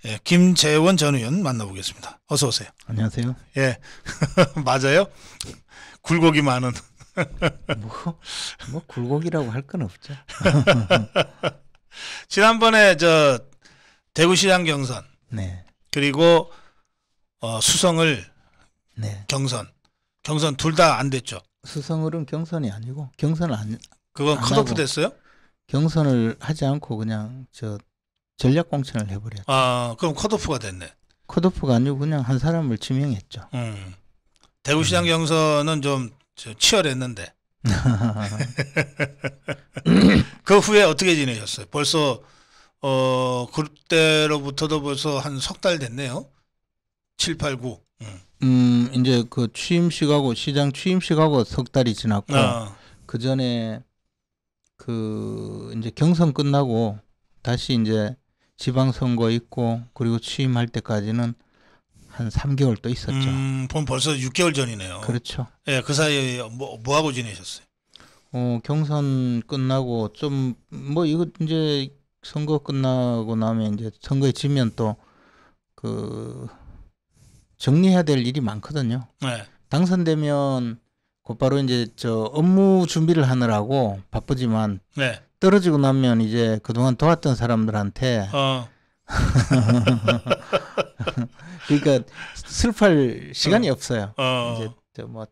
예, 김재원 전 의원 만나보겠습니다. 어서 오세요. 안녕하세요. 예, 맞아요. 굴곡이 많은. 뭐, 뭐 굴곡이라고 할 건 없죠. 지난번에 저 대구시장 경선 네, 그리고 수성을 네. 경선 둘 다 안 됐죠. 수성을은 경선이 아니고 경선을 그건 안 컷오프 하고 됐어요? 경선을 하지 않고 그냥 저 전략 공천을 해버렸죠. 그럼 컷오프가 됐네. 컷오프가 아니고 그냥 한 사람을 지명했죠. 대구시장 경선은 좀 치열했는데 그 후에 어떻게 지내셨어요? 벌써 그때로부터도 벌써 한 석 달 됐네요. 7, 8, 9. 이제 그 취임식하고 시장 취임식하고 석 달이 지났고 그 전에 그 이제 경선 끝나고 다시 이제 지방선거 있고 그리고 취임할 때까지는 한 3개월 또 있었죠. 그럼 벌써 6개월 전이네요. 그렇죠. 예, 그 사이에 뭐 하고 지내셨어요? 경선 끝나고 좀 뭐 이거 이제 선거 끝나고 나면 이제 선거에 지면 또 그 정리해야 될 일이 많거든요. 네. 당선되면 곧바로 이제 저 업무 준비를 하느라고 바쁘지만 네. 떨어지고 나면 이제 그동안 도왔던 사람들한테 그러니까 슬퍼할 시간이 없어요. 이제 저뭐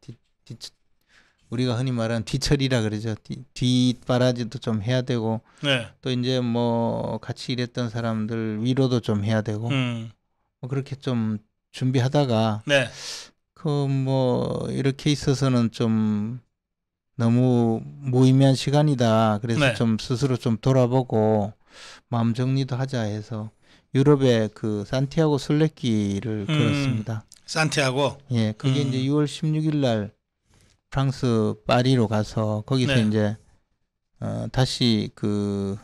우리가 흔히 말하는 뒤처리라 그러죠. 뒷바라지도 좀 해야 되고 네. 또 이제 뭐 같이 일했던 사람들 위로도 좀 해야 되고 뭐 그렇게 좀 준비하다가 네. 그 뭐 이렇게 있어서는 좀 너무 무의미한 시간이다. 그래서 네. 좀 스스로 좀 돌아보고 마음 정리도 하자 해서 유럽의 그 산티아고 순례길을 걸었습니다. 산티아고. 예, 그게 이제 6월 16일 날 프랑스 파리로 가서 거기서 네. 이제 다시 그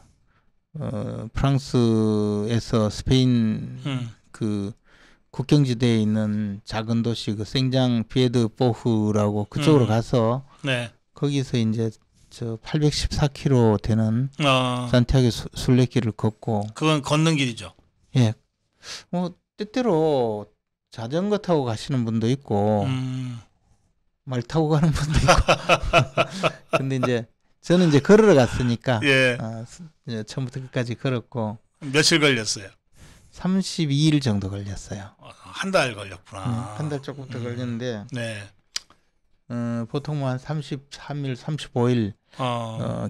프랑스에서 스페인 그 국경지대에 있는 작은 도시 그 생장 비에드포흐라고 그쪽으로 가서 네. 거기서 이제 저 814km 되는 산티아고 순례길을 걷고 그건 걷는 길이죠. 예, 뭐 때때로 자전거 타고 가시는 분도 있고 말 타고 가는 분도 있고 근데 이제 저는 이제 걸으러 갔으니까 예. 이제 처음부터 끝까지 걸었고 며칠 걸렸어요? 32일 정도 걸렸어요. 한 달 걸렸구나. 한 달 조금 더 걸렸는데 네. 보통 뭐 한 33일, 35일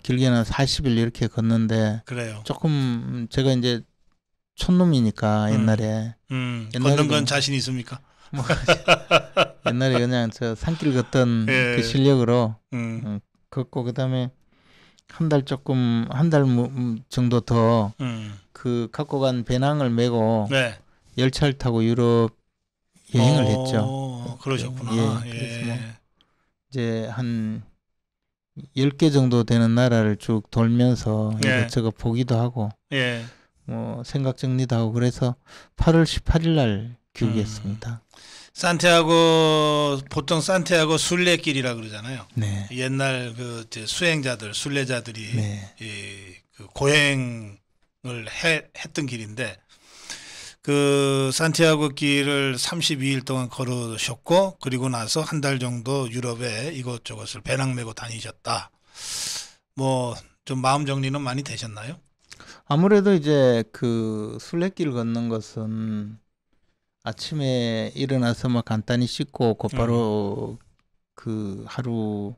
길게는 40일 이렇게 걷는데 그래요. 조금 제가 이제 촌놈이니까 옛날에 걷는 건 자신 있습니까? 뭐 옛날에 그냥 저 산길 걷던 예. 그 실력으로 걷고 그다음에 한 달 정도 더 그 갖고 간 배낭을 메고 네. 열차를 타고 유럽 여행을 했죠. 그러셨구나. 예. 그래서 뭐 이제 한 10개 정도 되는 나라를 쭉 돌면서 예. 이것저것 보기도 하고 예. 뭐 생각 정리도 하고 그래서 8월 18일 날 귀국했습니다. 산티아고 보통 산티아고 순례길이라 그러잖아요. 네. 옛날 그 수행자들, 순례자들이 네. 그 고행을 했던 길인데 그 산티아고 길을 32일 동안 걸으셨고 그리고 나서 한 달 정도 유럽에 이것저것을 배낭 메고 다니셨다. 뭐 좀 마음 정리는 많이 되셨나요? 아무래도 이제 그 순례길 걷는 것은 아침에 일어나서 막 간단히 씻고 곧바로 그 하루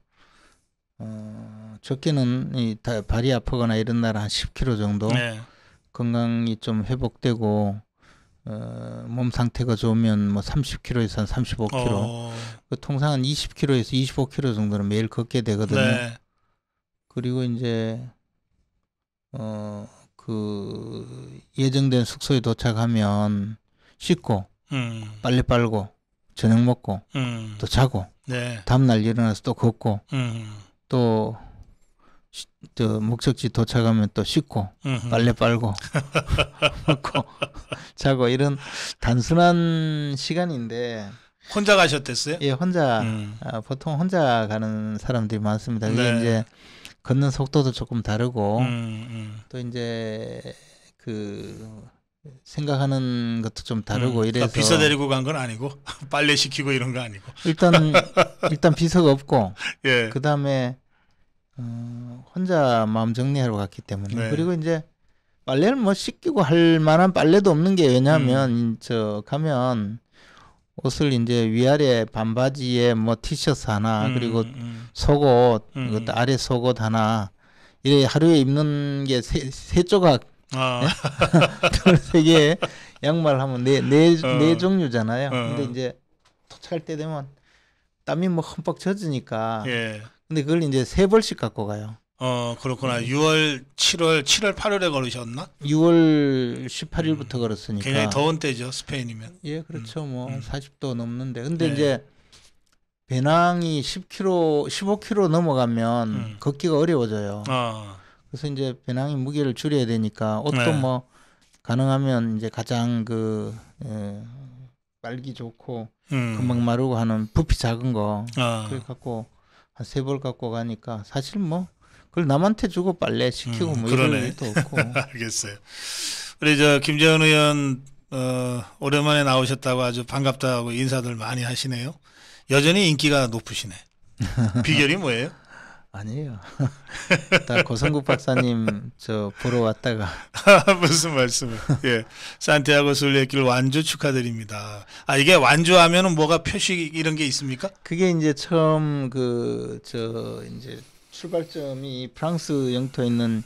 적게는 발이 아프거나 이런 날 한 10km 정도 네. 건강이 좀 회복되고 몸 상태가 좋으면 뭐 30km에서 한 35km 그 통상 한 20km에서 25km 정도는 매일 걷게 되거든요. 네. 그리고 이제 그 예정된 숙소에 도착하면 씻고 빨래 빨고 저녁 먹고 또 자고 네. 다음날 일어나서 또 걷고 또 저 목적지 도착하면 또 씻고 빨래 빨고 먹고 자고 이런 단순한 시간인데 혼자 가셨댔어요? 예, 혼자 보통 혼자 가는 사람들이 많습니다. 그게 네. 이제 걷는 속도도 조금 다르고 또 또 이제 그 생각하는 것도 좀 다르고 이래서 비서 데리고 간 건 아니고 빨래 시키고 이런 거 아니고 일단 비서가 없고 예. 그다음에 혼자 마음 정리하러 갔기 때문에 네. 그리고 이제 빨래를 뭐 씻기고 할 만한 빨래도 없는 게 왜냐하면 저 가면 옷을 이제 위아래 반바지에 뭐 티셔츠 하나 그리고 속옷 그것도 아래 속옷 하나 이래 하루에 입는 게 세 조각 네? 세 개 양말 하면 네 종류잖아요. 근데 이제 도착할 때 되면 땀이 뭐 흠뻑 젖으니까 예. 근데 그걸 이제 3벌씩 갖고 가요. 그렇구나. 6월, 7월, 8월에 걸으셨나? 6월 18일부터 걸었으니까. 굉장히 더운 때죠, 스페인이면. 예, 그렇죠. 뭐 40도 넘는데. 근데 이제 배낭이 10kg, 15kg 넘어가면 걷기가 어려워져요. 그래서 이제 배낭이 무게를 줄여야 되니까 옷도 뭐 가능하면 이제 가장 빨기 좋고 금방 마르고 하는 부피 작은 거 그걸 갖고 한 3벌 갖고 가니까 사실 뭐 그걸 남한테 주고 빨래 시키고 뭐 이럴 일도 없고. 알겠어요. 우리 저 김재원 의원 오랜만에 나오셨다고 아주 반갑다고 인사들 많이 하시네요. 여전히 인기가 높으시네. 비결이 뭐예요? 아니에요. 다 고성국 박사님 저 보러 왔다가 무슨 말씀을? 예, 산티아고 순례길 완주 축하드립니다. 이게 완주하면은 뭐가 표식 이런 게 있습니까? 그게 이제 처음 이제 출발점이 프랑스 영토에 있는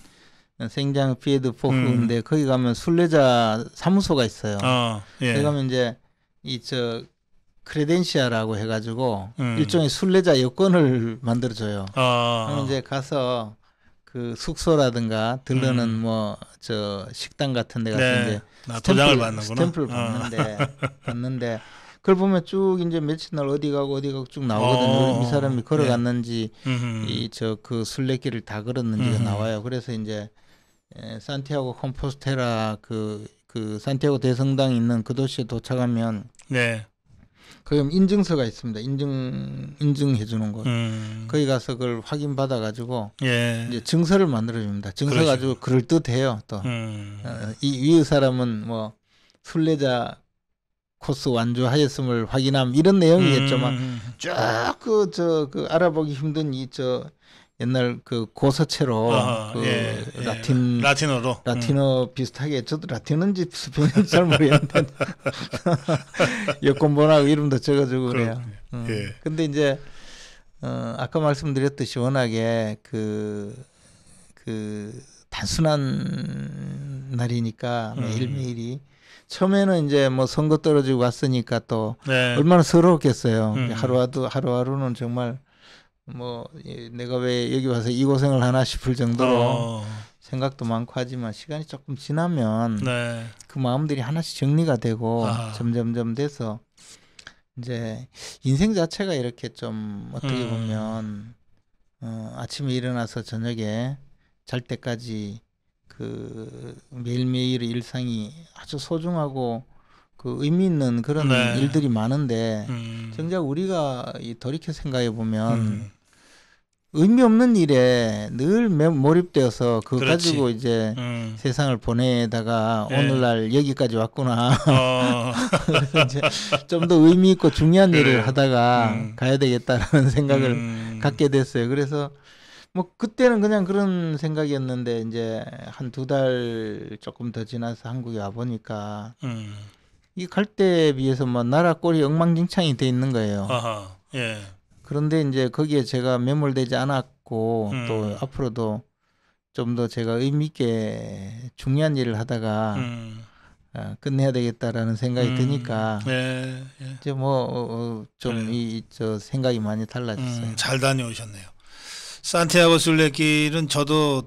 생장 피에드 포크인데 거기 가면 순례자 사무소가 있어요. 예. 거기 가면 이제 크레덴시아라고 해가지고 일종의 순례자 여권을 만들어줘요. 그럼 이제 가서 그 숙소라든가 들르는 뭐 식당 같은 데 가서 이제 도장을 받는구나. 스탬프를 받는데 그걸 보면 쭉 이제 며칠 날 어디 가고 쭉 나오거든요. 이 사람이 걸어갔는지 그 순례길을 다 걸었는지가 나와요. 그래서 이제 산티아고 콤포스테라 그 산티아고 대성당이 있는 그 도시에 도착하면 거기 인증서가 있습니다. 인증해 주는 거. 거기 가서 그걸 확인받아 가지고 이제 증서를 만들어 줍니다. 증서 가지고 그럴듯해요. 또 이 위의 사람은 뭐 순례자 코스 완주하였음을 확인함 이런 내용이겠죠. 막 쫙 그 알아보기 힘든 옛날 그 고서체로 라틴어 비슷하게 저도 라틴어인지 스페인인지 잘 모르겠는데 여권번호하고 이름도 적어주고 그래요. 근데 이제 아까 말씀드렸듯이 워낙에 그 단순한 날이니까 매일매일이 처음에는 이제 뭐 선거 떨어지고 왔으니까 또 얼마나 서러웠겠어요. 하루하루는 정말 뭐 내가 왜 여기 와서 이 고생을 하나 싶을 정도로 생각도 많고 하지만 시간이 조금 지나면 그 마음들이 하나씩 정리가 되고 점점점 돼서 이제 인생 자체가 이렇게 좀 어떻게 보면 아침에 일어나서 저녁에 잘 때까지 그 매일매일의 일상이 아주 소중하고 그 의미 있는 그런 일들이 많은데 정작 우리가 돌이켜 생각해 보면 의미 없는 일에 늘 몰입되어서 그거 가지고 이제 세상을 보내다가 오늘날 여기까지 왔구나. 그래서 이제 좀 더 의미 있고 중요한 일을 하다가 가야 되겠다라는 생각을 갖게 됐어요. 그래서 뭐 그때는 그냥 그런 생각이었는데 이제 한 2달 조금 더 지나서 한국에 와 보니까 이 갈 때에 비해서 뭐 나라 꼴이 엉망진창이 돼 있는 거예요. 그런데 이제 거기에 제가 매몰되지 않았고 또 앞으로도 좀 더 제가 의미 있게 중요한 일을 하다가 끝내야 되겠다라는 생각이 드니까 이제 뭐 좀 생각이 많이 달라졌어요. 잘 다녀오셨네요. 산티아고 순례길은 저도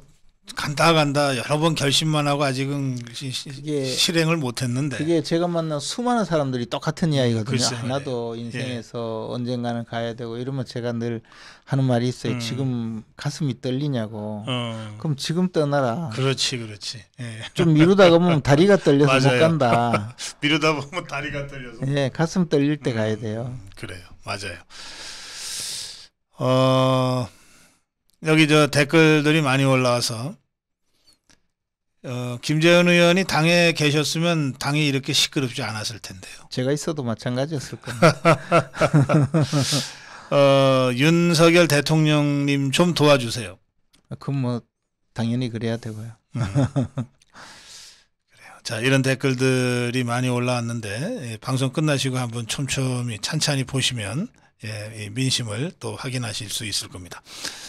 간다 여러 번 결심만 하고 아직은 실행을 못했는데 그게 제가 만난 수많은 사람들이 똑같은 이야기거든요. 글쎄요. 나도 인생에서 언젠가는 가야 되고 이러면 제가 늘 하는 말이 있어요. 지금 가슴이 떨리냐고. 그럼 지금 떠나라. 그렇지. 좀 미루다가 보면 다리가 떨려서 못 간다. 미루다 보면 다리가 떨려서. 가슴 떨릴 때 가야 돼요. 그래요. 맞아요. 여기 댓글들이 많이 올라와서 김재현 의원이 당에 계셨으면 당이 이렇게 시끄럽지 않았을 텐데요. 제가 있어도 마찬가지였을 겁니다. 윤석열 대통령님 좀 도와주세요. 그건 뭐 당연히 그래야 되고요. 그래요. 자, 이런 댓글들이 많이 올라왔는데 방송 끝나시고 한번 촘촘히 찬찬히 보시면 이 민심을 또 확인하실 수 있을 겁니다.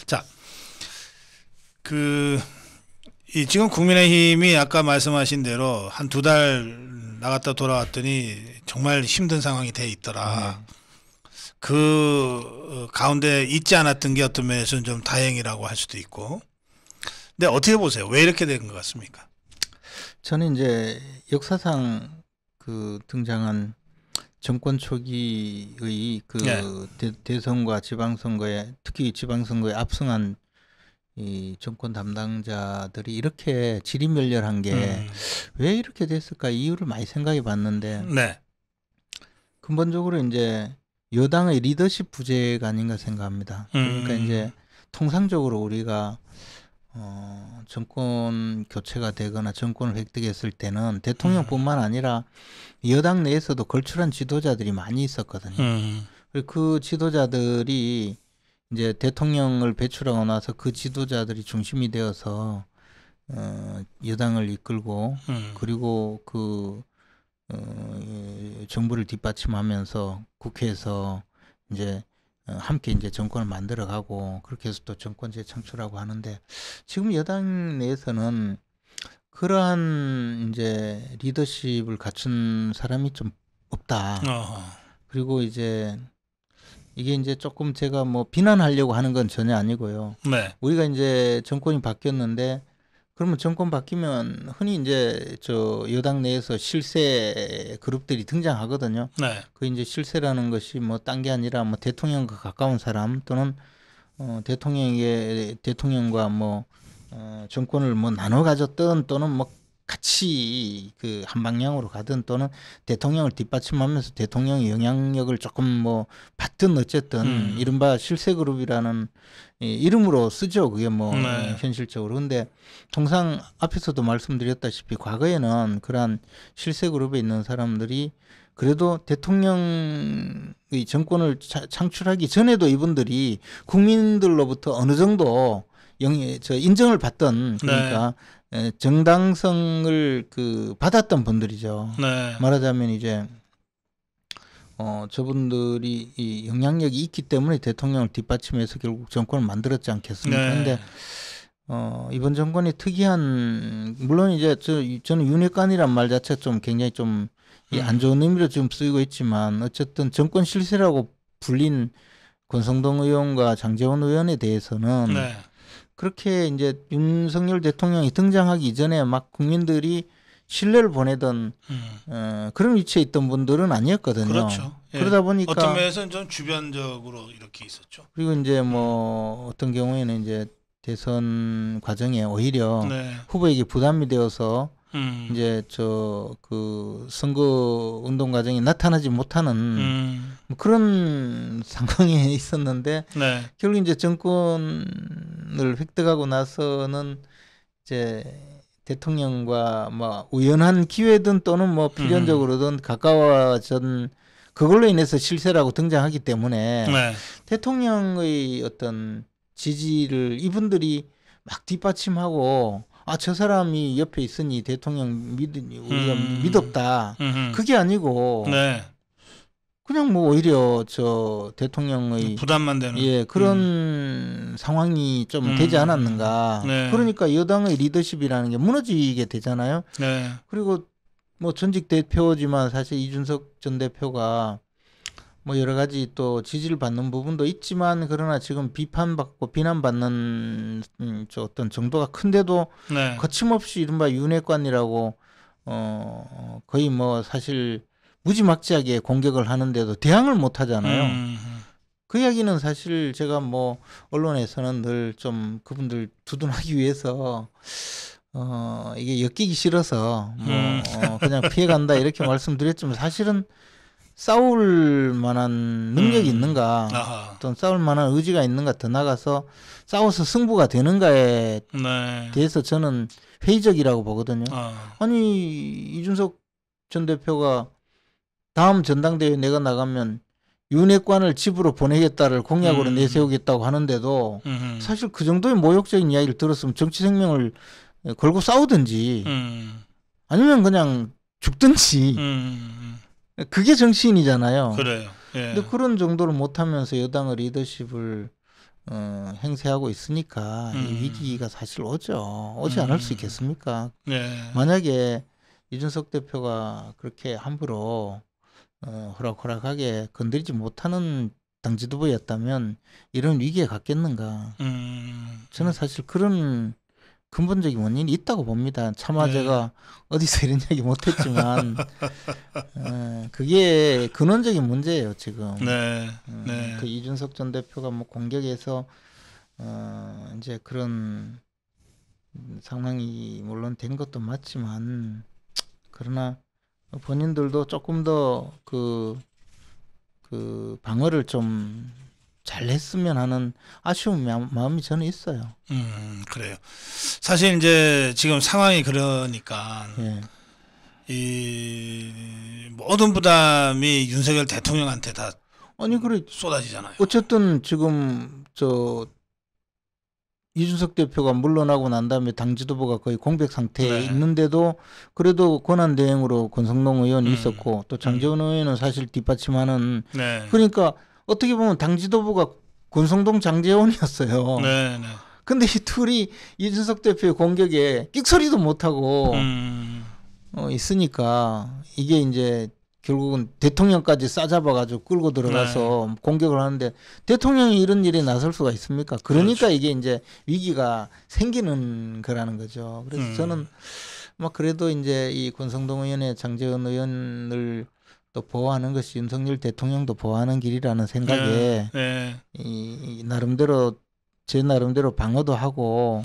자, 지금 국민의힘이 아까 말씀하신 대로 한 2달 나갔다 돌아왔더니 정말 힘든 상황이 돼 있더라. 그 가운데 있지 않았던 게 어떤 면에서는 좀 다행이라고 할 수도 있고. 근데 어떻게 보세요? 왜 이렇게 된 것 같습니까? 저는 이제 역사상 등장한 정권 초기의 대선과 지방선거에, 특히 지방선거에 압승한 이 정권 담당자들이 이렇게 지리멸렬한 게 왜 이렇게 됐을까 이유를 많이 생각해 봤는데, 네. 근본적으로 이제 여당의 리더십 부재가 아닌가 생각합니다. 그러니까 이제 통상적으로 우리가 정권 교체가 되거나 정권을 획득했을 때는 대통령뿐만 아니라 여당 내에서도 걸출한 지도자들이 많이 있었거든요. 그리고 그 지도자들이 이제 대통령을 배출하고 나서 그 지도자들이 중심이 되어서 여당을 이끌고 그리고 정부를 뒷받침하면서 국회에서 이제 함께 이제 정권을 만들어가고 그렇게 해서 또 정권 재창출하고 하는데, 지금 여당 내에서는 그러한 이제 리더십을 갖춘 사람이 좀 없다. 그리고 이제 이게 이제 조금 제가 뭐 비난하려고 하는 건 전혀 아니고요. 네. 우리가 이제 정권이 바뀌었는데, 그러면 정권 바뀌면 흔히 이제 여당 내에서 실세 그룹들이 등장하거든요. 네. 그 이제 실세라는 것이 뭐 딴 게 아니라 뭐 대통령과 가까운 사람 또는 대통령과 뭐 정권을 뭐 나눠 가졌던, 또는 뭐 같이 한 방향으로 가든, 또는 대통령을 뒷받침하면서 대통령의 영향력을 조금 뭐 받든, 어쨌든 이른바 실세 그룹이라는 이름으로 쓰죠. 그게 뭐 현실적으로. 근데 통상 앞에서도 말씀드렸다시피 과거에는 그러한 실세 그룹에 있는 사람들이 그래도 대통령의 정권을 창출하기 전에도 이분들이 국민들로부터 어느 정도 인정을 받던, 그러니까 정당성을 받았던 분들이죠. 네. 말하자면 이제 저분들이 이 영향력이 있기 때문에 대통령을 뒷받침해서 결국 정권을 만들었지 않겠습니까? 그런데 이번 정권이 특이한, 물론 이제 저는 윤핵관이란 말 자체가 좀 굉장히 좀 안 좋은 의미로 지금 쓰이고 있지만, 어쨌든 정권 실세라고 불린 권성동 의원과 장제원 의원에 대해서는 그렇게 이제 윤석열 대통령이 등장하기 이전에 막 국민들이 신뢰를 보내던 그런 위치에 있던 분들은 아니었거든요. 그렇죠. 예. 그러다 보니까 어떤 면에서는 좀 주변적으로 이렇게 있었죠. 그리고 이제 뭐 어떤 경우에는 이제 대선 과정에 오히려 후보에게 부담이 되어서 이제 선거 운동 과정에 나타나지 못하는 뭐 그런 상황에 있었는데, 결국 이제 정권을 획득하고 나서는 이제 대통령과 뭐 우연한 기회든 또는 뭐 필연적으로든 가까워진, 그걸로 인해서 실세라고 등장하기 때문에 대통령의 어떤 지지를 이분들이 막 뒷받침하고, 저 사람이 옆에 있으니 대통령 우리가 믿었다. 그게 아니고 그냥 뭐 오히려 대통령의 부담만 되는 그런 상황이 좀 되지 않았는가. 그러니까 여당의 리더십이라는 게 무너지게 되잖아요. 그리고 뭐 전직 대표지만 사실 이준석 전 대표가 뭐 여러 가지 또 지지를 받는 부분도 있지만, 그러나 지금 비판받고 비난받는 어떤 정도가 큰데도 거침없이 이른바 윤핵관이라고 거의 뭐 사실 무지막지하게 공격을 하는데도 대항을 못 하잖아요. 그 이야기는 사실 제가 뭐 언론에서는 늘 좀 그분들 두둔하기 위해서 이게 엮이기 싫어서 뭐 그냥 피해간다 이렇게 말씀드렸지만, 사실은 싸울 만한 능력이 있는가, 아하. 또는 싸울 만한 의지가 있는가, 더 나가서 싸워서 승부가 되는가에 네. 대해서 저는 회의적이라고 보거든요. 아. 아니 이준석 전 대표가 다음 전당대회 내가 나가면 윤핵관을 집으로 보내겠다를 공약으로 내세우겠다고 하는데도 사실 그 정도의 모욕적인 이야기를 들었으면 정치 생명을 걸고 싸우든지 아니면 그냥 죽든지 그게 정치인이잖아요. 그래요. 예. 근데 그런 정도를 못하면서 여당의 리더십을 행세하고 있으니까 이 위기가 사실 오지 않을 수 있겠습니까? 예. 만약에 이준석 대표가 그렇게 함부로 호락호락하게 건드리지 못하는 당 지도부였다면 이런 위기에 갔겠는가? 저는 사실 그런 근본적인 원인이 있다고 봅니다. 차마 제가 어디서 이런 얘기 못했지만 그게 근원적인 문제예요 지금. 네. 그 이준석 전 대표가 뭐 공격에서 이제 그런 상황이 물론 된 것도 맞지만 그러나 본인들도 조금 더 그 방어를 좀 잘했으면 하는 아쉬운 마음이 저는 있어요. 그래요. 사실 이제 지금 상황이 그러니까 예. 이 모든 부담이 윤석열 대통령한테 다 아니 그래 쏟아지잖아요. 어쨌든 지금 저 이준석 대표가 물러나고 난 다음에 당 지도부가 거의 공백 상태에 있는데도 그래도 권한 대행으로 권성동 의원이 있었고 또 장제원 의원은 사실 뒷받침하는 그러니까 어떻게 보면 당 지도부가 권성동 장제원이었어요. 근데 이 둘이 이준석 대표의 공격에 끽소리도 못하고 있으니까 이게 이제 결국은 대통령까지 싸잡아가지고 끌고 들어가서 공격을 하는데 대통령이 이런 일에 나설 수가 있습니까? 그러니까 그렇죠. 이게 이제 위기가 생기는 거라는 거죠. 그래서 저는 막 그래도 이제 이 권성동 의원의 장제원 의원을 또 보호하는 것이 윤석열 대통령도 보호하는 길이라는 생각에 이 나름대로 제 나름대로 방어도 하고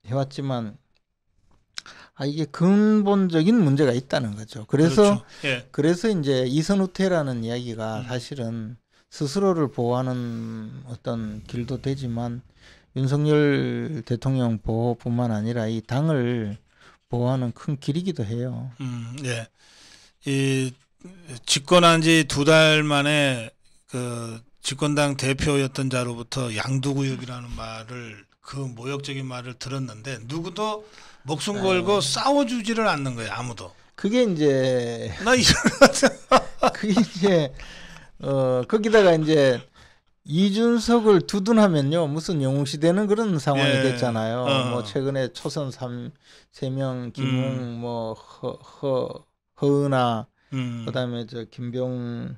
해왔지만 이게 근본적인 문제가 있다는 거죠. 그래서 그렇죠. 그래서 이제 이선후퇴라는 이야기가 사실은 스스로를 보호하는 어떤 길도 되지만 윤석열 대통령 보호뿐만 아니라 이 당을 보호하는 큰 길이기도 해요. 예. 이 집권한 지 2달 만에 그 집권당 대표였던 자로부터 양두구역이라는 말을 그 모욕적인 말을 들었는데 누구도 목숨 걸고 싸워주지를 않는 거예요. 아무도. 그게 이제 나 그게 이제 거기다가 이제 이준석을 두둔하면요 무슨 영웅시대는 그런 상황이 됐잖아요. 뭐 최근에 초선 3명 김웅 뭐 허은하 그다음에 저 김병욱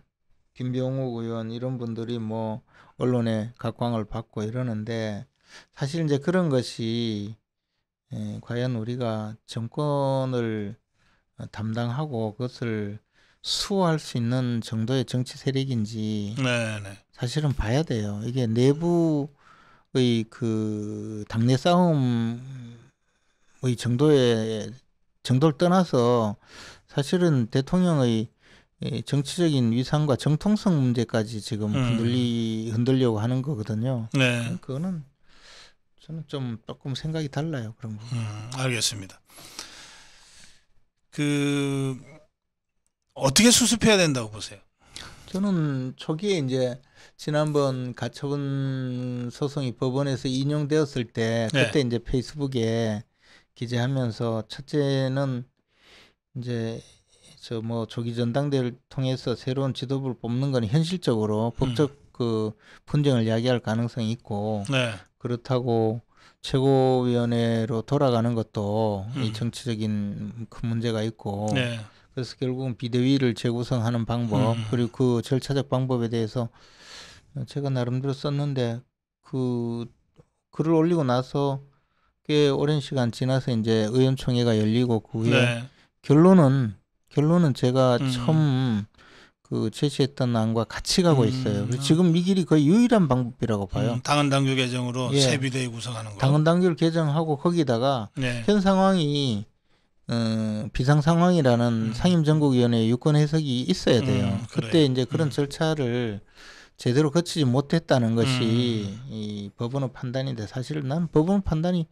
의원 이런 분들이 뭐 언론에 각광을 받고 이러는데 사실 이제 그런 것이 과연 우리가 정권을 담당하고 그것을 수호할 수 있는 정도의 정치 세력인지 사실은 봐야 돼요. 이게 내부의 그 당내 싸움의 정도를 떠나서 사실은 대통령의 정치적인 위상과 정통성 문제까지 지금 흔들려고 하는 거거든요. 그거는 저는 좀 조금 생각이 달라요. 그런 거. 알겠습니다. 그 어떻게 수습해야 된다고 보세요? 저는 초기에 이제 지난번 가처분 소송이 법원에서 인용되었을 때 그때 이제 페이스북에 기재하면서 첫째는 이제 저 뭐 조기 전당대회를 통해서 새로운 지도부를 뽑는 건 현실적으로 법적 그 분쟁을 야기할 가능성이 있고 그렇다고 최고위원회로 돌아가는 것도 이 정치적인 큰 문제가 있고 그래서 결국은 비대위를 재구성하는 방법 그리고 그 절차적 방법에 대해서 제가 나름대로 썼는데 그 글을 올리고 나서 꽤 오랜 시간 지나서 이제 의원총회가 열리고 그 후에 결론은 제가 처음 그 제시했던 안과 같이 가고 있어요. 그래서 지금 이 길이 거의 유일한 방법이라고 봐요. 당헌 당규 개정으로 새 비대위 구성하는 거. 당헌 당규를 개정하고 거기다가 현 상황이 비상 상황이라는 상임정국위원회 유권 해석이 있어야 돼요. 그때 그래. 이제 그런 절차를 제대로 거치지 못했다는 것이 이 법원의 판단인데 사실 난 법원 판단이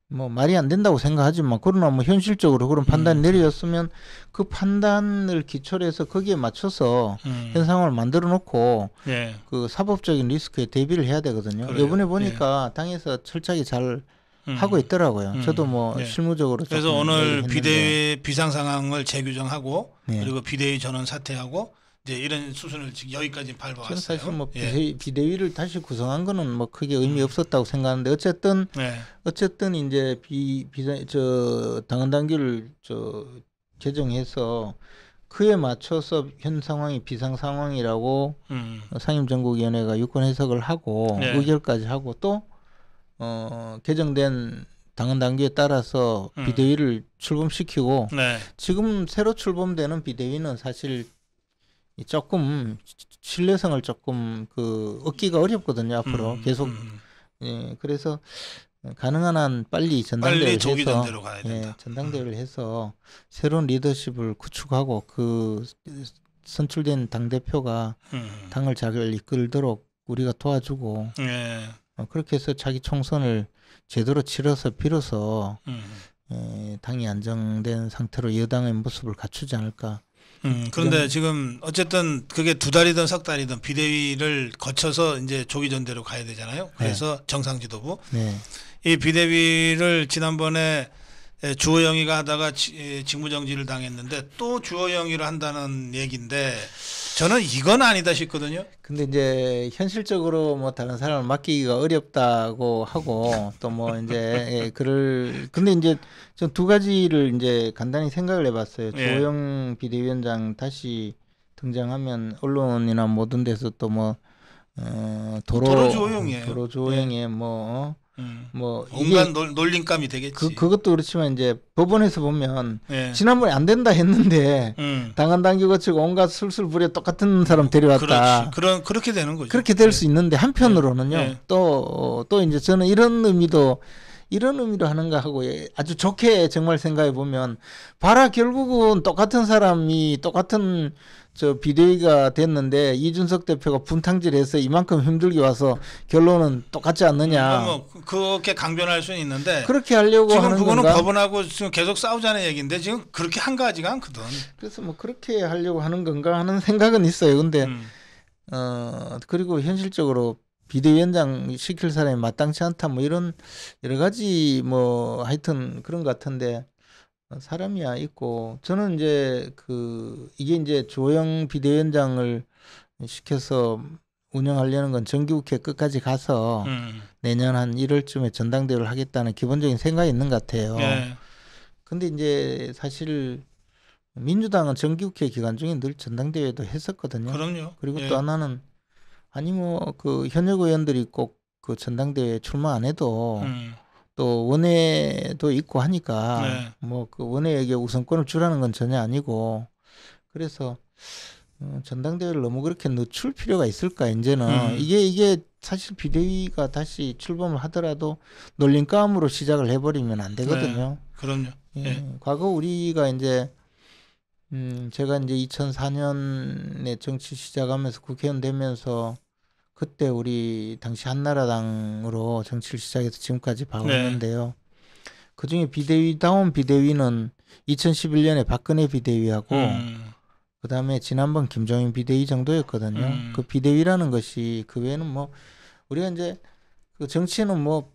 뭐 말이 안 된다고 생각하지만 그러나 뭐 현실적으로 그런 판단이 내려졌으면 그 판단을 기초로 해서 거기에 맞춰서 현 상황을 만들어 놓고 예. 그 사법적인 리스크에 대비를 해야 되거든요. 그래요. 이번에 보니까 당에서 철저하게 잘 하고 있더라고요. 저도 뭐 예. 실무적으로 그래서 조금 오늘 얘기했는데. 비대위 비상 상황을 재규정하고 네. 그리고 비대위 전원 사퇴하고 이제 이런 수순을 지금 여기까지 밟아왔어요. 저는 사실 뭐 예. 비대위를 다시 구성한 거는 뭐 크게 의미 없었다고 생각하는데 어쨌든 네. 이제 당헌 당규를 개정해서 그에 맞춰서 현 상황이 비상 상황이라고 상임정국위원회가 유권 해석을 하고 네. 의결까지 하고 또 개정된 당헌 당규에 따라서 비대위를 출범시키고 네. 지금 새로 출범되는 비대위는 사실 조금 신뢰성을 조금 얻기가 어렵거든요. 앞으로 계속 예, 그래서 가능한 한 빨리 전당대회를 조기 해서 전대로 가야 된다. 예, 전당대회를 해서 새로운 리더십을 구축하고 그 선출된 당 대표가 당을 잘 이끌도록 우리가 도와주고 예. 그렇게 해서 자기 총선을 제대로 치러서 비로소 당이 안정된 상태로 여당의 모습을 갖추지 않을까. 그런데 지금 어쨌든 그게 2달이든 석 달이든 비대위를 거쳐서 이제 조기 전대로 가야 되잖아요. 그래서 정상 지도부. 네. 이 비대위를 지난번에 주호영이가 하다가 직무정지를 당했는데 또 주호영이를 한다는 얘기인데 저는 이건 아니다 싶거든요. 근데 이제 현실적으로 뭐 다른 사람을 맡기기가 어렵다고 하고 또 뭐 이제 근데 이제 전 2가지를 이제 간단히 생각을 해봤어요. 예. 주호영 비대위원장 다시 등장하면 언론이나 모든 데서 또 뭐 도로 주호영이에요. 도로 주호영의 뭐 온갖 놀림감이 되겠지. 그것도 그렇지만 이제 법원에서 보면 예. 지난번에 안 된다 했는데 당헌 당규 거치고 온갖 술술 부려 똑같은 사람 데려왔다. 그렇게 되는 거죠. 그렇게 될 수 있는데 한편으로는요. 예. 또 이제 저는 이런 의미로 하는가 하고 아주 좋게 정말 생각해 보면 봐라 결국은 똑같은 사람이 똑같은 비대위가 됐는데 이준석 대표가 분탕질해서 이만큼 힘들게 와서 결론은 똑같지 않느냐. 뭐 그렇게 강변할 수는 있는데 그렇게 하려고 지금 하는 그거는 건가? 법원하고 지금 계속 싸우자는 얘기인데 지금 그렇게 한가하지가 않거든. 그래서 뭐 그렇게 하려고 하는 건가 하는 생각은 있어요. 근데 그리고 현실적으로 비대위원장 시킬 사람이 마땅치 않다 뭐 이런 여러 가지 뭐 하여튼 그런 것 같은데 사람이야 있고 저는 이제 이게 이제 주호영 비대위원장을 시켜서 운영하려는 건 정기국회 끝까지 가서 내년 한 1월쯤에 전당대회를 하겠다는 기본적인 생각이 있는 것 같아요. 예. 근데 이제 사실 민주당은 정기국회 기간 중에 늘 전당대회도 했었거든요. 그럼요. 그리고 예. 또 하나는 아니 뭐 현역 의원들이 꼭 그 전당대회 출마 안 해도 또 원외도 있고 하니까 네. 뭐 그 원외에게 우선권을 주라는 건 전혀 아니고 그래서 전당대회를 너무 그렇게 늦출 필요가 있을까 이제는 이게 사실 비대위가 다시 출범을 하더라도 놀림감으로 시작을 해버리면 안 되거든요. 네. 그럼요. 예. 과거 우리가 이제 제가 이제 2004년에 정치 시작하면서 국회의원 되면서 그때 우리 당시 한나라당으로 정치를 시작해서 지금까지 봐왔는데요. 그중에 비대위다운 비대위는 2011년에 박근혜 비대위하고 그다음에 지난번 김종인 비대위 정도였거든요. 그 비대위라는 것이 그 외에는 뭐 우리가 이제 그 정치는 뭐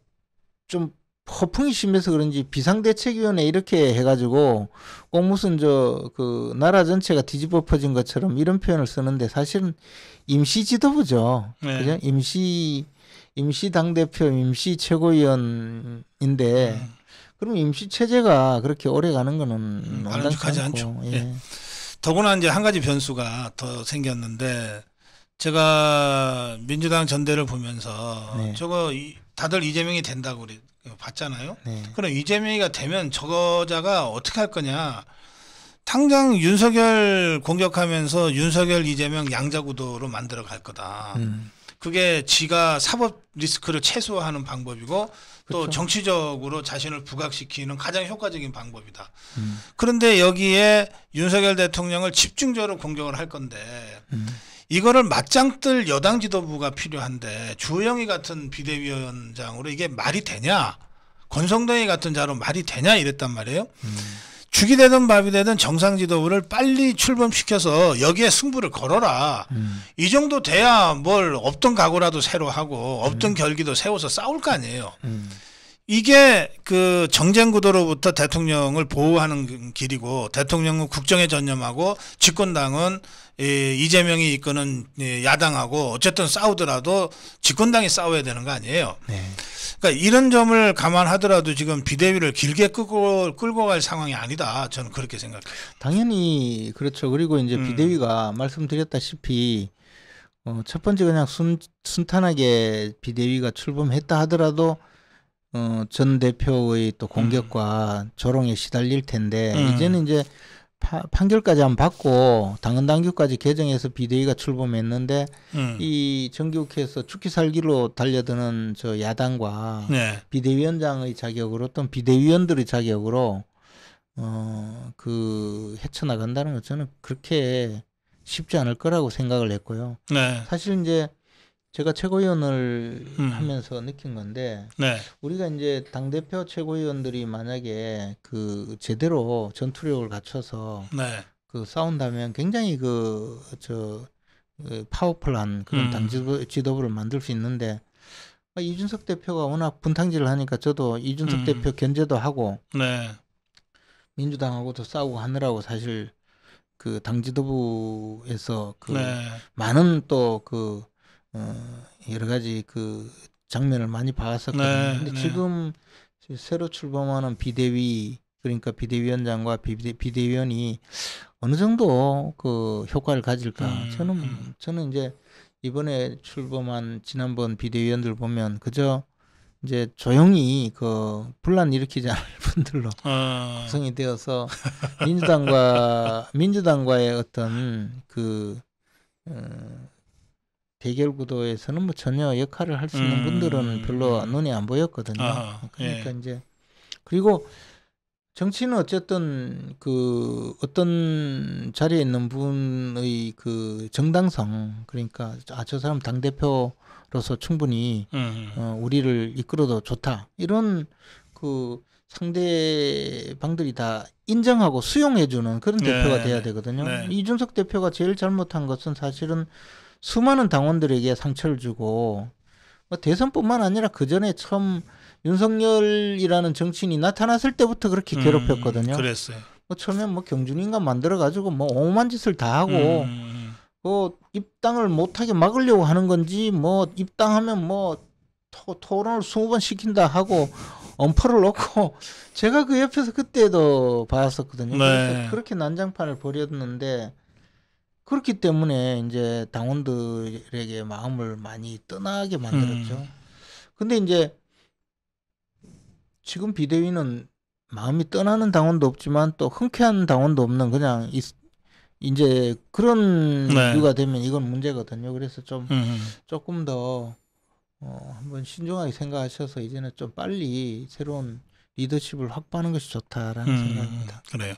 좀 허풍이 심해서 그런지 비상대책위원회 이렇게 해가지고 꼭 무슨 그 나라 전체가 뒤집어 퍼진 것처럼 이런 표현을 쓰는데 사실은 임시 지도부죠. 네. 그죠? 임시 당대표, 임시 최고위원인데 그럼 임시 체제가 그렇게 오래 가는 거는 바람직하지 않고. 않죠. 예. 예. 더구나 이제 한 가지 변수가 더 생겼는데 제가 민주당 전대를 보면서 네. 저거 다들 이재명이 된다고 봤잖아요. 네. 그럼 이재명이가 되면 저거자가 어떻게 할 거냐. 당장 윤석열 공격하면서 윤석열 이재명 양자구도로 만들어 갈 거다. 그게 지가 사법 리스크를 최소화하는 방법이고 또 그렇죠. 정치적으로 자신을 부각시키는 가장 효과적인 방법이다. 그런데 여기에 윤석열 대통령을 집중적으로 공격을 할 건데 이거를 맞짱 뜰 여당 지도부가 필요한데 주호영이 같은 비대위원장으로 이게 말이 되냐, 권성동이 같은 자로 말이 되냐 이랬단 말이에요. 죽이 되든 밥이 되든 정상 지도부를 빨리 출범시켜서 여기에 승부를 걸어라. 이 정도 돼야 뭘 없던 각오라도 새로 하고 없던 결기도 세워서 싸울 거 아니에요. 이게 그 정쟁 구도로부터 대통령을 보호하는 길이고, 대통령은 국정에 전념하고 집권당은 이재명이 이끄는 야당하고 어쨌든 싸우더라도 집권당이 싸워야 되는 거 아니에요. 네. 그러니까 이런 점을 감안하더라도 지금 비대위를 길게 끌고 갈 상황이 아니다. 저는 그렇게 생각해요. 당연히 그렇죠. 그리고 이제 비대위가 말씀드렸다시피 첫 번째 그냥 순탄하게 비대위가 출범했다 하더라도 전 대표의 또 공격과 조롱에 시달릴 텐데 이제는 이제 판결까지 안 받고 당헌당규까지 개정해서 비대위가 출범했는데 이 정기국회에서 죽기 살기로 달려드는 저 야당과 네. 비대위원장의 자격으로 또는 비대위원들의 자격으로 그 헤쳐나간다는 것 저는 그렇게 쉽지 않을 거라고 생각을 했고요. 네. 사실 이제 제가 최고위원을 하면서 느낀 건데 네. 우리가 이제 당대표 최고위원들이 만약에 그 제대로 전투력을 갖춰서 네. 그 싸운다면 굉장히 파워풀한 그런 당 지도부를 만들 수 있는데 이준석 대표가 워낙 분탕질을 하니까 저도 이준석 대표 견제도 하고 네. 민주당하고도 싸우고 하느라고 사실 그 당 지도부에서 그 네. 많은 또 그 여러 가지 그 장면을 많이 봐왔었거든요. 네, 근데 네. 지금 새로 출범하는 비대위, 그러니까 비대위원장과 비대위원이 어느 정도 그 효과를 가질까? 저는 이제 이번에 출범한 지난번 비대위원들 보면 그저 이제 조용히 그 분란 일으키지 않을 분들로 구성이 되어서 민주당과의 어떤 그 대결 구도에서는 뭐 전혀 역할을 할 수 있는 분들은 별로 눈에 안 보였거든요. 그러니까 이제 그리고 정치는 어쨌든 그 어떤 자리에 있는 분의 그 정당성, 그러니까 저 사람 당 대표로서 충분히 우리를 이끌어도 좋다, 이런 그 상대방들이 다 인정하고 수용해주는 그런 대표가 돼야 되거든요. 네. 이준석 대표가 제일 잘못한 것은 사실은 수많은 당원들에게 상처를 주고 대선뿐만 아니라 그 전에 처음 윤석열이라는 정치인이 나타났을 때부터 그렇게 괴롭혔거든요. 그랬어요. 처음에 경준인가 만들어가지고 오만 짓을 다 하고 입당을 못하게 막으려고 하는 건지 입당하면 토론을 20번 시킨다 하고 엄포를 놓고 제가 그 옆에서 그때도 봤었거든요. 네. 그래서 그렇게 난장판을 벌였는데 그렇기 때문에 이제 당원들에게 마음을 많이 떠나게 만들었죠. 근데 이제 지금 비대위는 마음이 떠나는 당원도 없지만 또 흔쾌한 당원도 없는 그냥 이제 그런 류가 되면 이건 문제거든요. 그래서 조금 더 한번 신중하게 생각하셔서 이제는 좀 빨리 새로운 리더십을 확보하는 것이 좋다라는 생각입니다. 그래요.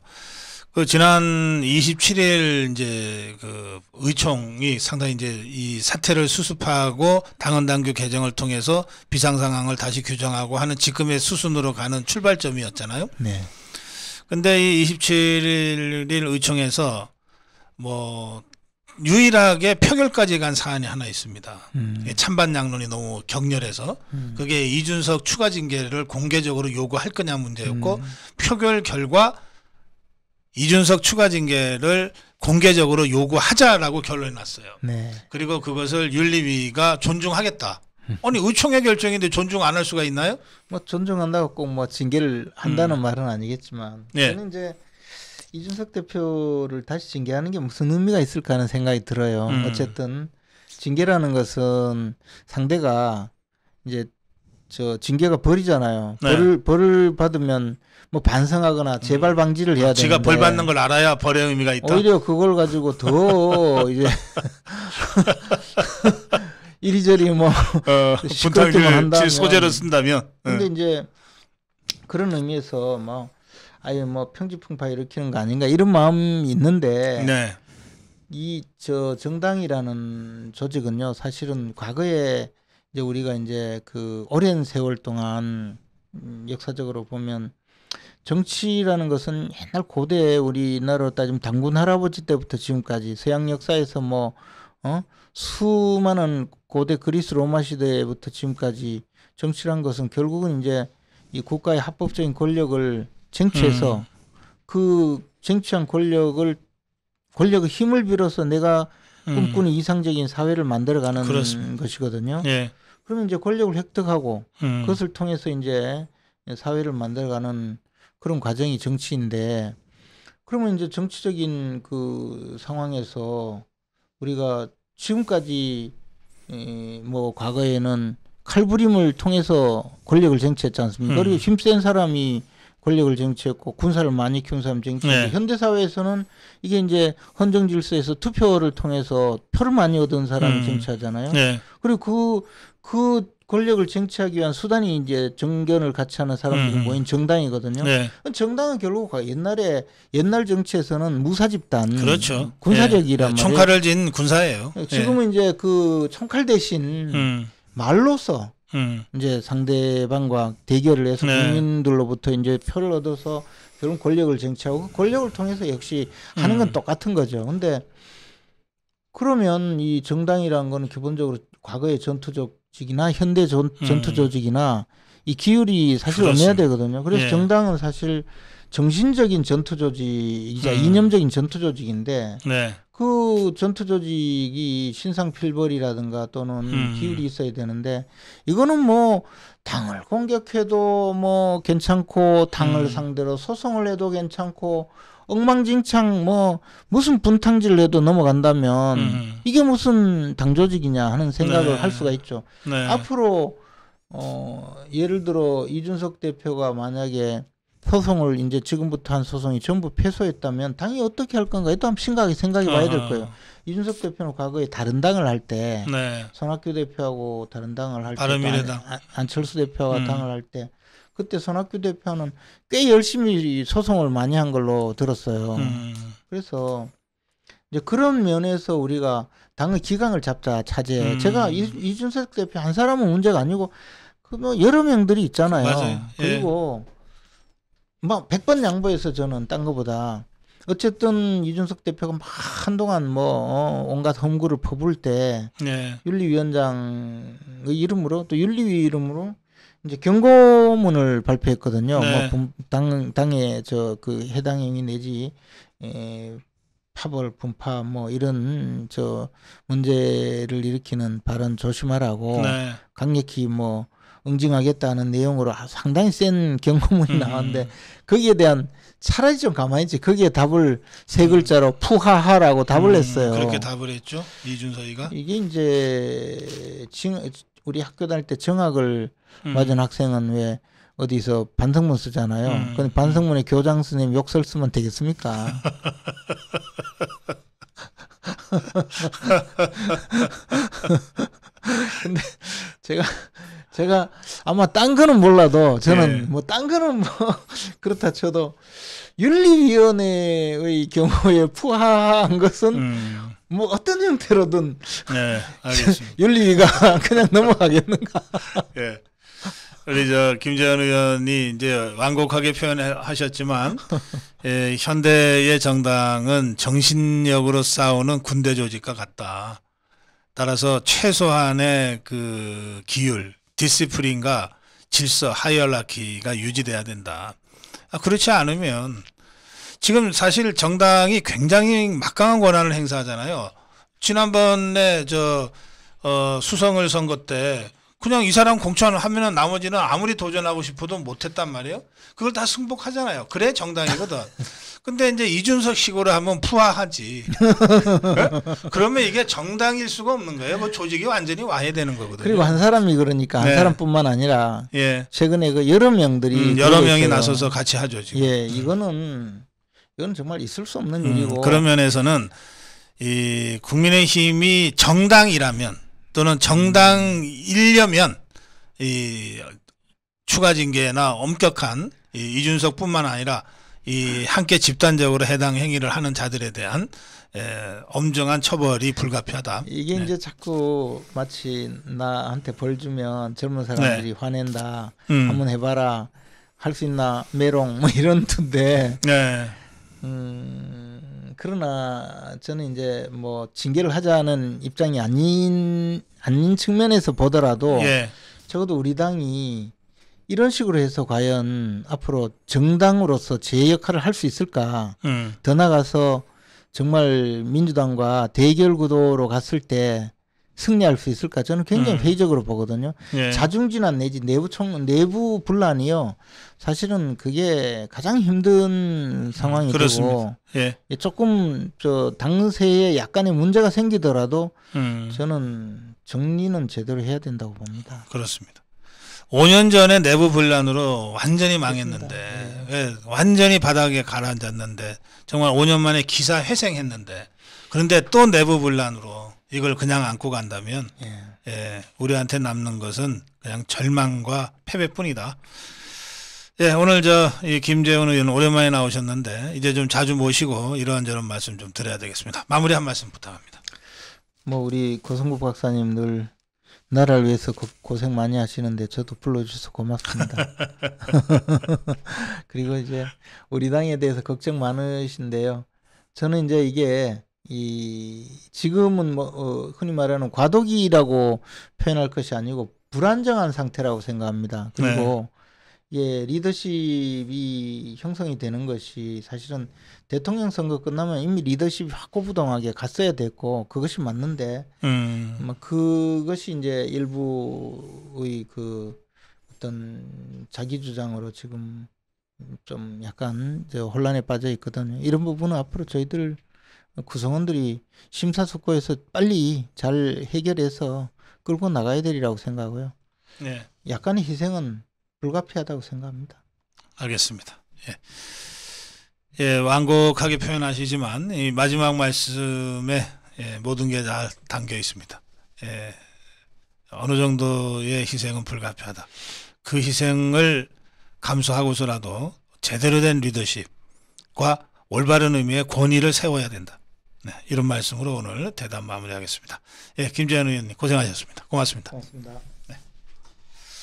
그 지난 27일 이제 그 의총이 상당히 이제 이 사태를 수습하고 당헌당규 개정을 통해서 비상 상황을 다시 규정하고 하는 지금의 수순으로 가는 출발점이었잖아요. 네. 근데 이 27일 의총에서 유일하게 표결까지 간 사안이 하나 있습니다. 찬반 양론이 너무 격렬해서 그게 이준석 추가 징계를 공개적으로 요구할 거냐 문제였고 표결 결과 이준석 추가 징계를 공개적으로 요구하자라고 결론이 났어요. 네. 그리고 그것을 윤리위가 존중하겠다. 아니 의총의 결정인데 존중 안 할 수가 있나요? 존중한다고 꼭 징계를 한다는 말은 아니겠지만 저는 이제 이준석 대표를 다시 징계하는 게 무슨 의미가 있을까 하는 생각이 들어요. 어쨌든 징계라는 것은 상대가 이제 징계가 벌이잖아요. 네. 벌을 받으면 반성하거나 재발 방지를 해야 되는데 지가 벌 받는 걸 알아야 벌의 의미가 있다. 오히려 그걸 가지고 더 이제 이리저리 뭐 시끄럽게만 한다면 소재로 쓴다면. 근데 이제 그런 의미에서 뭐 아예 뭐 평지풍파 일으키는 거 아닌가 이런 마음이 있는데 네. 이 저 정당이라는 조직은요 사실은 과거에 이제 우리가 이제 그 오랜 세월 동안 역사적으로 보면 정치라는 것은 옛날 고대 우리나라로 따지면 당군 할아버지 때부터 지금까지 서양 역사에서 뭐 수많은 고대 그리스 로마 시대부터 지금까지 정치란 것은 결국은 이제 이 국가의 합법적인 권력을 쟁취해서 그 쟁취한 권력의 힘을 빌어서 내가 꿈꾸는 이상적인 사회를 만들어가는 그렇습니다. 것이거든요. 예. 그러면 이제 권력을 획득하고 그것을 통해서 이제 사회를 만들어가는 그런 과정이 정치인데, 그러면 이제 정치적인 그 상황에서 우리가 지금까지 뭐 과거에는 칼부림을 통해서 권력을 쟁취했지 않습니까? 그리고 힘센 사람이 권력을 쟁취했고 군사를 많이 키운 사람 쟁취했고 네. 현대 사회에서는 이게 이제 헌정 질서에서 투표를 통해서 표를 많이 얻은 사람이 쟁취하잖아요. 네. 그리고 그 권력을 쟁취하기 위한 수단이 이제 정견을 같이 하는 사람들이 모인 정당이거든요. 네. 정당은 결국 옛날 정치에서는 무사 집단, 그렇죠. 군사력이란 예. 말이에요. 총칼을 진 군사예요. 지금은 이제 그 총칼 대신 말로써 이제 상대방과 대결을 해서 네. 국민들로부터 이제 표를 얻어서 결국 권력을 쟁취하고 그 권력을 통해서 역시 하는 건 똑같은 거죠. 근데 그러면 이 정당이라는 거는 기본적으로 과거의 전투 조직이나 현대 전투 조직이나 이 기율이 사실 엄해야 되거든요. 그래서 예. 정당은 사실 정신적인 전투 조직이자 이념적인 전투 조직인데 네. 그 전투 조직이 신상필벌이라든가 또는 기율이 있어야 되는데 이거는 뭐 당을 공격해도 뭐 괜찮고 당을 상대로 소송을 해도 괜찮고 엉망진창 뭐 무슨 분탕질을 해도 넘어간다면 이게 무슨 당 조직이냐 하는 생각을 네. 할 수가 있죠. 네. 앞으로 예를 들어 이준석 대표가 만약에 소송을 이제 지금부터 한 소송이 전부 패소했다면 당이 어떻게 할 건가 또 한번 심각하게 생각해 봐야 될 거예요. 이준석 대표는 과거에 다른 당을 할 때 네. 손학규 대표하고 다른 당을 할 때 바른미래당. 안철수 대표와 당을 할 때 그때 손학규 대표는 꽤 열심히 소송을 많이 한 걸로 들었어요. 그래서 이제 그런 면에서 우리가 당의 기강을 잡자 차제. 제가 이준석 대표 한 사람은 문제가 아니고 그 뭐 여러 명들이 있잖아요. 맞아요. 그리고 막 100번 양보해서 저는 딴 거보다 어쨌든 이준석 대표가 막 한동안 뭐 온갖 험구를 퍼부을 때 네. 윤리위원장의 이름으로 또 윤리위 이름으로 이제 경고문을 발표했거든요. 네. 뭐 당의 저 그 해당 행위 내지 파벌 분파 뭐 이런 저 문제를 일으키는 발언 조심하라고 네. 강력히 뭐 응징하겠다는 내용으로 상당히 센 경고문이 나왔는데 거기에 대한 차라리 좀 가만히 있지 거기에 답을 세 글자로 푸하하라고 답을 했어요. 그렇게 답을 했죠. 이준석이가. 이게 이제 우리 학교 다닐 때 정학을 맞은 학생은 왜 어디서 반성문 쓰잖아요. 근데 반성문에 교장 선생님 욕설 쓰면 되겠습니까? 근데 제가 아마 딴 거는 몰라도 저는 뭐 딴 거는 뭐 그렇다 쳐도 윤리위원회의 경우에 푸하한 것은 뭐 어떤 형태로든 네, 알겠습니다. 윤리위가 그냥 넘어가겠는가? 예. 우리 저 김재현 의원이 이제 완곡하게 표현하셨지만 현대의 정당은 정신력으로 싸우는 군대 조직과 같다. 따라서 최소한의 그 기율, 디시플린과 질서, 하이어라키가 유지돼야 된다. 그렇지 않으면 지금 사실 정당이 굉장히 막강한 권한을 행사하잖아요. 지난번에 수성을 선거 때 그냥 이 사람 공천을 하면은 나머지는 아무리 도전하고 싶어도 못했단 말이에요. 그걸 다 승복하잖아요. 그래 정당이거든. 근데 이제 이준석 식으로 하면 푸하하지. 그러면 이게 정당일 수가 없는 거예요. 뭐 조직이 완전히 와야 되는 거거든요. 그리고 한 사람이 그러니까 한 사람뿐만 아니라 최근에 그 여러 명들이 여러 명이 나서서 같이 하죠 지금. 이거는 정말 있을 수 없는 일이고. 그런 면에서는 이 국민의힘이 정당이라면 또는 정당이려면 이 추가 징계나 엄격한 이준석뿐만 아니라 이 함께 집단적으로 해당 행위를 하는 자들에 대한 엄정한 처벌이 불가피하다. 이게 네. 이제 자꾸 마치 나한테 벌 주면 젊은 사람들이 네. 화낸다. 한번 해봐라. 할 수 있나 메롱 뭐 이런 뜻인데. 네. 그러나 저는 이제 뭐 징계를 하자는 입장이 아닌 측면에서 보더라도 예. 적어도 우리 당이 이런 식으로 해서 과연 앞으로 정당으로서 제 역할을 할 수 있을까? 더 나가서 정말 민주당과 대결 구도로 갔을 때 승리할 수 있을까? 저는 굉장히 회의적으로 보거든요. 예. 자중진환 내지 내부 분란이요. 사실은 그게 가장 힘든 상황이 그렇습니다. 되고 예. 조금 당세에 약간의 문제가 생기더라도 저는 정리는 제대로 해야 된다고 봅니다. 그렇습니다. 5년 전에 내부 분란으로 완전히 망했는데, 네. 완전히 바닥에 가라앉았는데, 정말 5년 만에 기사 회생했는데, 그런데 또 내부 분란으로 이걸 그냥 안고 간다면, 우리한테 남는 것은 그냥 절망과 패배뿐이다. 오늘 이 김재원 의원 오랜만에 나오셨는데, 이제 좀 자주 모시고 이런저런 말씀 좀 드려야 되겠습니다. 마무리 한 말씀 부탁합니다. 뭐 우리 고성국 박사님 늘 나라를 위해서 고생 많이 하시는데 저도 불러주셔서 고맙습니다. 그리고 이제 우리 당에 대해서 걱정 많으신데요. 저는 이제 이게 지금은 뭐 흔히 말하는 과도기라고 표현할 것이 아니고 불안정한 상태라고 생각합니다. 그리고 리더십이 형성이 되는 것이 사실은 대통령 선거 끝나면 이미 리더십이 확고부동하게 갔어야 됐고 그것이 맞는데 그것이 이제 일부의 어떤 자기 주장으로 지금 좀 약간 혼란에 빠져 있거든요. 이런 부분은 앞으로 저희들 구성원들이 심사숙고해서 빨리 잘 해결해서 끌고 나가야 되리라고 생각하고요. 네. 약간의 희생은 불가피하다고 생각합니다. 알겠습니다. 완곡하게 표현하시지만 이 마지막 말씀에 모든 게 다 담겨 있습니다. 어느 정도의 희생은 불가피하다. 그 희생을 감수하고서라도 제대로 된 리더십과 올바른 의미의 권위를 세워야 된다. 이런 말씀으로 오늘 대담 마무리하겠습니다. 김재현 의원님 고생하셨습니다. 고맙습니다. 고맙습니다.